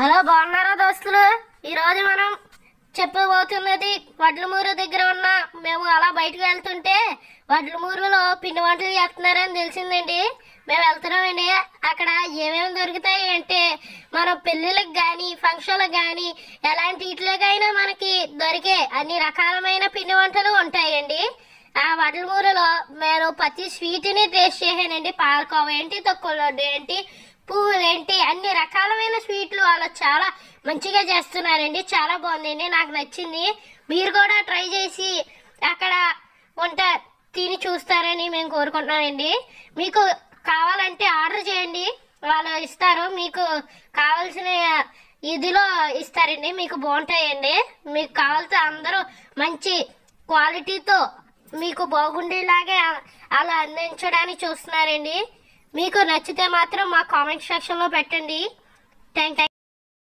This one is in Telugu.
హలో, బాగున్నారా దోస్తులు? ఈరోజు మనం చెప్పబోతున్నది వడ్లమూరు దగ్గర ఉన్న మేము అలా బయటకు వెళ్తుంటే వడ్లమూరులో పిండి వంటలు చేస్తున్నారని తెలిసిందండి. మేము వెళ్తున్నామండి. అక్కడ ఏమేమి దొరుకుతాయి అంటే మన పెళ్ళిళ్ళకి కానీ ఫంక్షన్లకు కానీ ఎలాంటి ఇట్లకైనా మనకి దొరికే అన్ని రకాలమైన పిండి వంటలు ఉంటాయండి. ఆ వడ్లమూరులో నేను ప్రతి స్వీట్ని టేస్ట్ చేశానండి. పాలకోవ ఏంటి, తొక్కుల లడ్డు ఏంటి, పువ్వులు ఏంటి, అన్ని రకాలమైన స్వీట్లు వాళ్ళు చాలా మంచిగా చేస్తున్నారండి. చాలా బాగుందండి, నాకు నచ్చింది. మీరు కూడా ట్రై చేసి అక్కడ వంట తిని చూస్తారని మేము కోరుకుంటున్నామండి. మీకు కావాలంటే ఆర్డర్ చేయండి, వాళ్ళు ఇస్తారు. మీకు కావాల్సిన ఇదిలో ఇస్తారండి, మీకు బాగుంటాయండి. మీకు కావాల్సిన అందరూ మంచి క్వాలిటీతో మీకు బాగుండేలాగే అలా అందించడానికి చూస్తున్నారండి. మీకు నచ్చితే మాత్రం మా కామెంట్ సెక్షన్లో పెట్టండి. థ్యాంక్